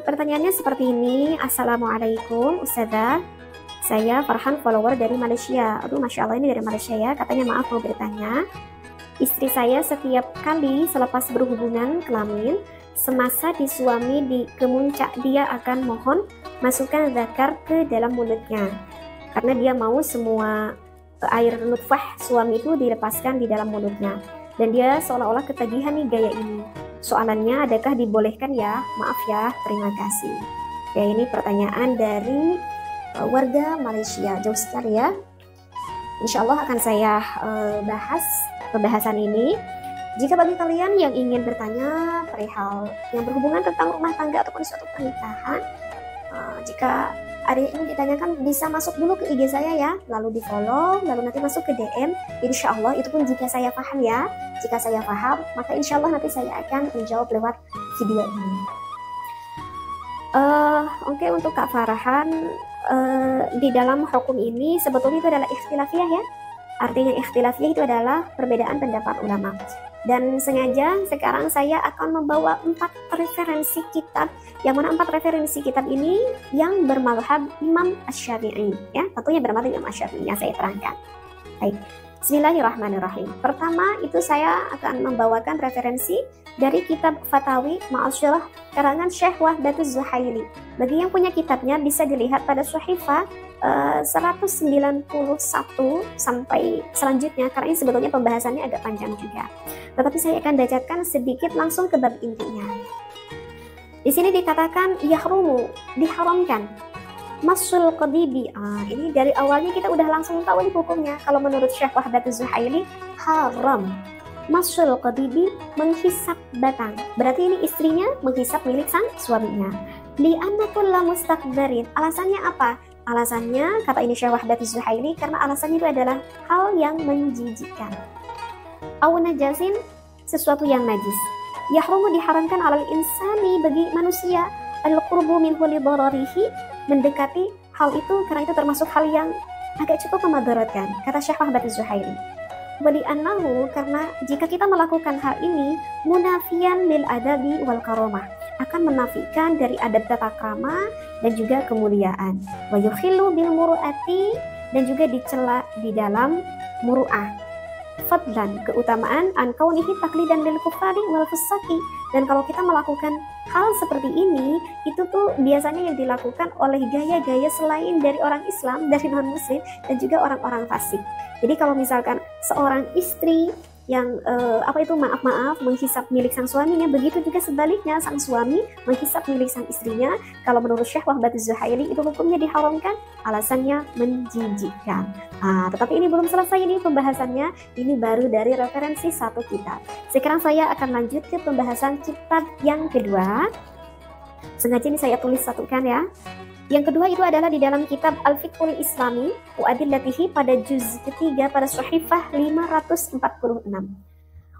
Pertanyaannya seperti ini. Assalamualaikum Ustazah, saya Farhan, follower dari Malaysia. Aduh, Masya Allah, ini dari Malaysia ya. Katanya maaf mau bertanya. Istri saya setiap kali selepas berhubungan kelamin, semasa di suami di kemuncak, dia akan mohon masukkan zakar ke dalam mulutnya. Karena dia mau semua air nutfah suami itu dilepaskan di dalam mulutnya. Dan dia seolah-olah ketagihan nih gaya ini. Soalannya, adakah dibolehkan ya? Maaf ya, terima kasih. Ya, ini pertanyaan dari warga Malaysia. Jauh sekali ya. Insya Allah akan saya bahas pembahasan ini. Jika bagi kalian yang ingin bertanya perihal yang berhubungan tentang rumah tangga ataupun suatu pernikahan, jika ada yang ingin ditanyakan bisa masuk dulu ke IG saya ya, lalu di follow, lalu nanti masuk ke DM. Insya Allah itu pun jika saya paham ya. Jika saya paham, maka insya Allah nanti saya akan menjawab lewat video ini. Oke, untuk Kak Farhan, di dalam hukum ini sebetulnya itu adalah ikhtilafiyah ya. Artinya ikhtilafiyah itu adalah perbedaan pendapat ulama. Dan sengaja sekarang saya akan membawa 4 referensi kitab, yang mana 4 referensi kitab ini yang bermadhab Imam Asy-Syafi'i ya, tentunya bermadhab Imam Asy-Syafi'i yang saya terangkan. Baik, bismillahirrahmanirrahim. Pertama itu saya akan membawakan referensi dari kitab Fatawi Ma'asyarah karangan Syekh Wahdatul Zuhaili. Bagi yang punya kitabnya bisa dilihat pada Syahifah 191 sampai selanjutnya, karena ini sebetulnya pembahasannya agak panjang juga. Tetapi saya akan bacakan sedikit langsung ke bab intinya. Di sini dikatakan yahrumu, diharamkan. Masul qadibi. Ini dari awalnya kita udah langsung tahu nih hukumnya. Kalau menurut Syekh Wahdatul Zuhaili haram. Masul qadibi, menghisap batang. Berarti ini istrinya menghisap milik sang suaminya. Li'anna kulla mustakbarin. Alasannya apa? Alasannya, kata ini Syekh Wahdatul Zuhaili, karena alasannya itu adalah hal yang menjijikkan. Aw najasin, sesuatu yang najis. Yahrumu, diharamkan alal insani, bagi manusia, al-qurbu minhu li dararihi, mendekati hal itu karena itu termasuk hal yang agak cukup memadaratkan, kata Syekh Wahdatul Zuhaili. Wali annahu, karena jika kita melakukan hal ini, munafiyan lil adabi wal karomah, akan menafikan dari adab tata krama dan juga kemuliaan. Wa yukhillu bil muru'ati, dan juga dicela di dalam muru'ah. Fadlan, keutamaan, an kaunihi taklidan lil kufari wal fusaki. Dan kalau kita melakukan hal seperti ini, itu tuh biasanya yang dilakukan oleh gaya-gaya selain dari orang Islam, dari non-muslim, dan juga orang-orang fasik. Jadi kalau misalkan seorang istri yang maaf-maaf menghisap milik sang suaminya, begitu juga sebaliknya sang suami menghisap milik sang istrinya. Kalau menurut Syekh Wahdatul Zuhaili itu hukumnya diharamkan, alasannya menjijikkan. Tetapi ini belum selesai ini pembahasannya, ini baru dari referensi satu kitab. Sekarang saya akan lanjut ke pembahasan kitab yang kedua. Sengaja ini saya tulis satukan ya. Yang kedua itu adalah di dalam kitab Al-Fiqhul Islami wa Adillatihi pada juz ketiga pada Syahifah 546.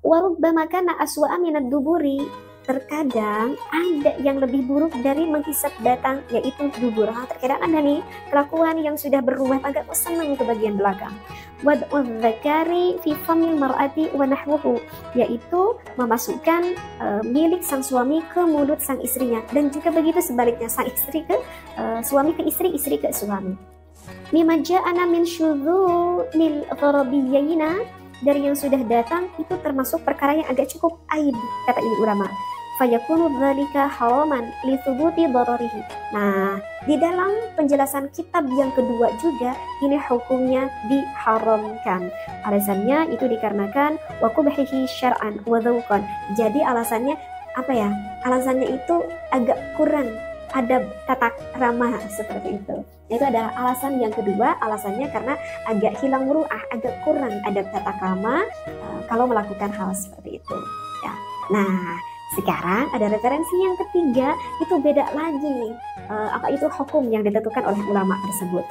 Wa rubbama kana aswa'a minad duburi, terkadang ada yang lebih buruk dari menghisap batang, yaitu dubur. Terkadang ada nih kelakuan yang sudah berubah agak senang ke bagian belakang. Wad'u dzakari fi famil mar'ati wa nahwuhu, yaitu memasukkan milik sang suami ke mulut sang istrinya, dan juga begitu sebaliknya, sang istri ke suami ke istri, istri ke suami. Mimma ja'ana min syudzunil gharabiyyin, dari yang sudah datang itu termasuk perkara yang agak cukup aib, kata ini ulama. Fayakunu dzalika haraman li thubuti dararihi. Nah, di dalam penjelasan kitab yang kedua juga ini hukumnya diharamkan. Alasannya itu dikarenakan wa qubhihi syar'an wa dzauqan. Jadi alasannya apa ya? Alasannya itu agak kurang adab tata krama seperti itu. Itu adalah alasan yang kedua, alasannya karena agak hilang muru'ah, agak kurang adab tata krama kalau melakukan hal seperti itu ya. Nah, sekarang ada referensi yang ketiga, itu beda lagi. Apa itu hukum yang ditentukan oleh ulama tersebut?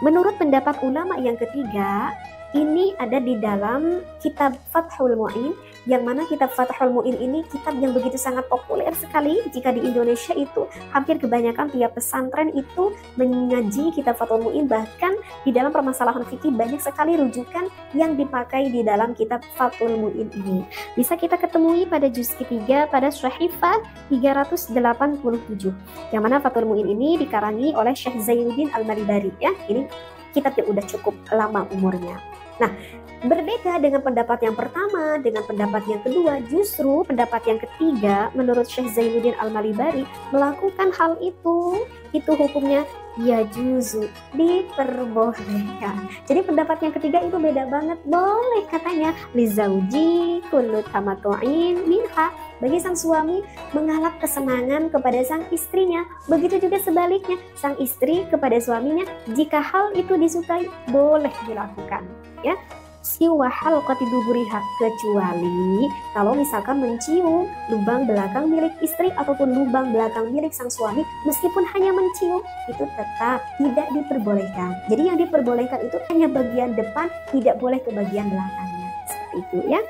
Menurut pendapat ulama yang ketiga, Ini ada di dalam kitab Fathul Mu'in, yang mana kitab Fathul Mu'in ini kitab yang begitu sangat populer sekali. Jika di Indonesia itu hampir kebanyakan tiap pesantren itu mengaji kitab Fathul Mu'in, bahkan di dalam permasalahan fikih banyak sekali rujukan yang dipakai di dalam kitab Fathul Mu'in ini. Bisa kita ketemui pada juz ketiga pada Syahifah 387, yang mana Fathul Mu'in ini dikarangi oleh Syekh Zainuddin Al-Malibari ya. Ini kitab yang udah cukup lama umurnya. Nah, berbeda dengan pendapat yang pertama, dengan pendapat yang kedua, justru pendapat yang ketiga menurut Syekh Zainuddin Al-Malibari melakukan hal itu hukumnya yajuzu, diperbolehkan. Jadi pendapat yang ketiga itu beda banget, boleh katanya lizauji kullu tamatu'in minha, bagi sang suami mengalap kesenangan kepada sang istrinya. Begitu juga sebaliknya, sang istri kepada suaminya, jika hal itu disukai boleh dilakukan ya. Siwa halqati duburiha, kecuali kalau misalkan mencium lubang belakang milik istri ataupun lubang belakang milik sang suami, meskipun hanya mencium itu tetap tidak diperbolehkan. Jadi yang diperbolehkan itu hanya bagian depan, tidak boleh ke bagian belakangnya. Seperti itu ya.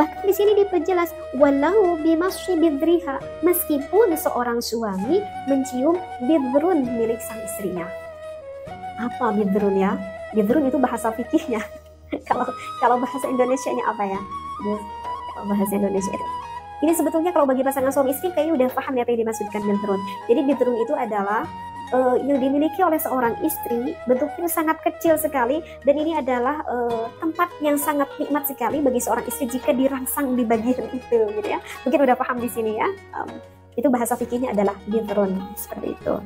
Bahkan di sini diperjelas walau bimasyi bidriha, meskipun seorang suami mencium bidrun milik sang istrinya. Apa bidrun ya? Bidrun itu bahasa fikihnya. Kalau bahasa Indonesianya apa ya? Kalau bahasa Indonesia itu. Ini sebetulnya kalau bagi pasangan suami istri kayaknya udah paham ya apa yang dimaksudkan bidrun. Jadi bidrun itu adalah yang dimiliki oleh seorang istri, bentuknya sangat kecil sekali, dan ini adalah tempat yang sangat nikmat sekali bagi seorang istri jika dirangsang di bagian itu, gitu ya. Mungkin udah paham di sini ya. Itu bahasa fikihnya adalah bidrun, seperti itu.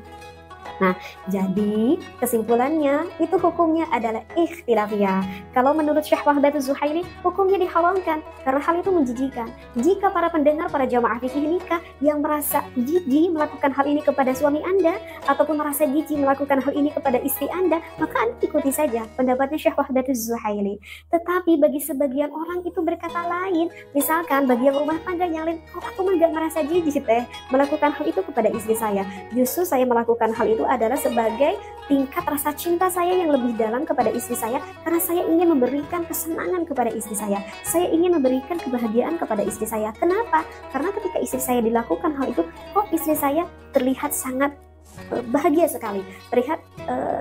Nah, jadi kesimpulannya itu hukumnya adalah ikhtilafiyah. Kalau menurut Syekh Wahdatul Zuhaili, hukumnya diharamkan karena hal itu menjijikan. Jika para pendengar, para jamaah fikih nikah yang merasa jijik melakukan hal ini kepada suami Anda, ataupun merasa jijik melakukan hal ini kepada istri Anda, maka Anda ikuti saja pendapatnya Syekh Wahdatul Zuhaili. Tetapi bagi sebagian orang itu berkata lain. Misalkan bagi yang rumah tangga yang lain, aku mah gak merasa jijik melakukan hal itu kepada istri saya. Justru saya melakukan hal itu adalah sebagai tingkat rasa cinta saya yang lebih dalam kepada istri saya, karena saya ingin memberikan kesenangan kepada istri saya. Saya ingin memberikan kebahagiaan kepada istri saya. Kenapa? Karena ketika istri saya dilakukan hal itu, kok istri saya terlihat sangat bahagia sekali, terlihat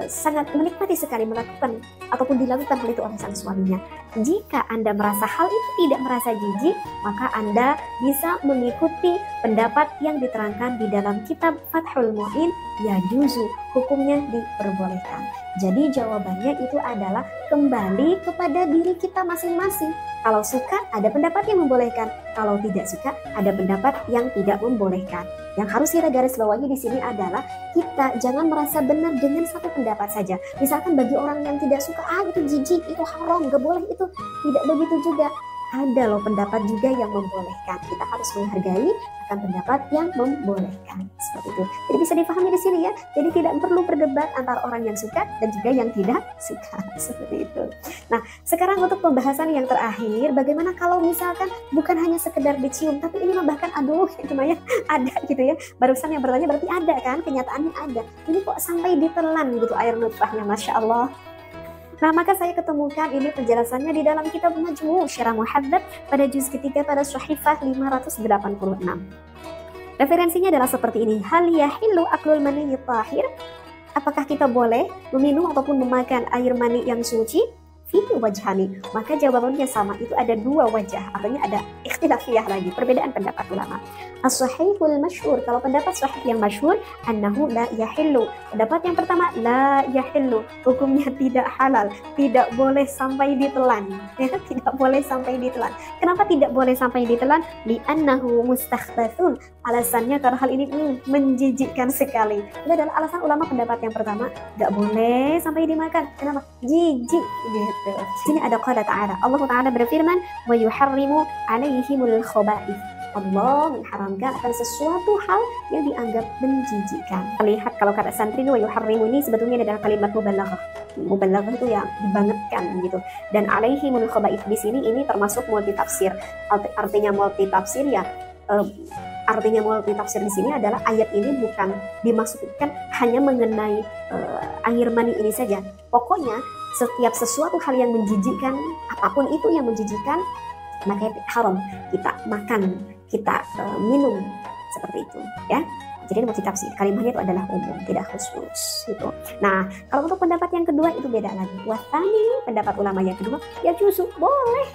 sangat menikmati sekali melakukan ataupun dilakukan hal itu oleh sang suaminya. Jika Anda merasa hal itu tidak merasa jijik, maka Anda bisa mengikuti pendapat yang diterangkan di dalam kitab Fathul Mu'in, yajuzu, hukumnya diperbolehkan. Jadi jawabannya itu adalah kembali kepada diri kita masing-masing. Kalau suka ada pendapat yang membolehkan, kalau tidak suka ada pendapat yang tidak membolehkan. Yang harus kita garis bawahi di sini adalah kita jangan merasa benar dengan satu pendapat saja. Misalkan bagi orang yang tidak suka, itu jijik, itu haram, gak boleh, itu tidak begitu juga. Ada loh pendapat juga yang membolehkan. Kita harus menghargai akan pendapat yang membolehkan. Seperti itu. Jadi bisa dipahami di sini ya. Jadi tidak perlu berdebat antara orang yang suka dan juga yang tidak suka. Seperti itu. Nah, sekarang untuk pembahasan yang terakhir, bagaimana kalau misalkan bukan hanya sekedar dicium, tapi ini bahkan aduh, itu mah ya ada gitu ya. Barusan yang bertanya berarti ada kan? Kenyataannya ada. Ini kok sampai ditelan gitu air nutfahnya, Masya Allah. Nah, maka saya ketemukan ini penjelasannya di dalam kitab Majmu' Syarah Muhadzab pada juz ketiga pada Syahifah 586. Referensinya adalah seperti ini. Hal yahillu aklul mani tahir? Apakah kita boleh meminum ataupun memakan air mani yang suci? Fihi wajhani. Maka jawabannya sama, itu ada dua wajah, artinya ada ikhtilafiyah lagi, perbedaan pendapat ulama. As-sahihul masyhur, kalau pendapat sahih yang masyhur, annahu la yahillu. Pendapat yang pertama, la yahillu, hukumnya tidak halal, tidak boleh sampai ditelan. Ya, tidak boleh sampai ditelan. Kenapa tidak boleh sampai ditelan? Li'annahu mustakhbathun. Alasannya karena hal ini menjijikkan sekali. Itu adalah alasan ulama pendapat yang pertama, gak boleh sampai dimakan. Kenapa? Jijik gitu. Sini ada qala ta'ala, Allah Ta'ala berfirman, wa yuharrimu alaihimul khaba'ith. Allah mengharamkan akan sesuatu hal yang dianggap menjijikkan. Lihat kalau kata santri wa yuharrimu ini sebetulnya adalah kalimat mubalaghah. Mubalaghah itu yang dibangetkan gitu. Dan alaihimul khaba'ith di sini ini termasuk multi tafsir. Artinya multi tafsir ya, artinya multitafsir di sini adalah ayat ini bukan dimaksudkan hanya mengenai air mani ini saja. Pokoknya setiap sesuatu hal yang menjijikkan, apapun itu yang menjijikkan, maka haram kita makan, kita minum seperti itu, ya. Jadi multitafsir, kalimatnya itu adalah umum, tidak khusus gitu. Nah, kalau untuk pendapat yang kedua itu beda lagi. Wasani, pendapat ulama yang kedua, ya justru boleh.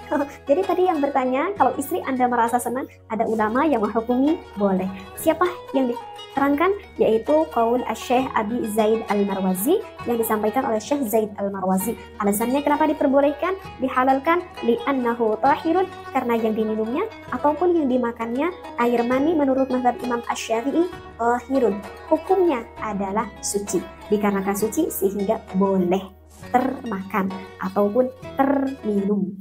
Jadi tadi yang bertanya, kalau istri Anda merasa senang, ada ulama yang menghukumi boleh. Siapa yang diterangkan? Yaitu qaul Syekh Abi Zaid Al-Marwazi yang disampaikan oleh Syekh Zaid Al-Marwazi. Alasannya kenapa diperbolehkan, dihalalkan, li'annahu tahirun, karena yang diminumnya ataupun yang dimakannya air mani menurut mazhab Imam Asy-Syafi'i tahirun, hukumnya adalah suci. Dikarenakan suci sehingga boleh termakan ataupun terminum.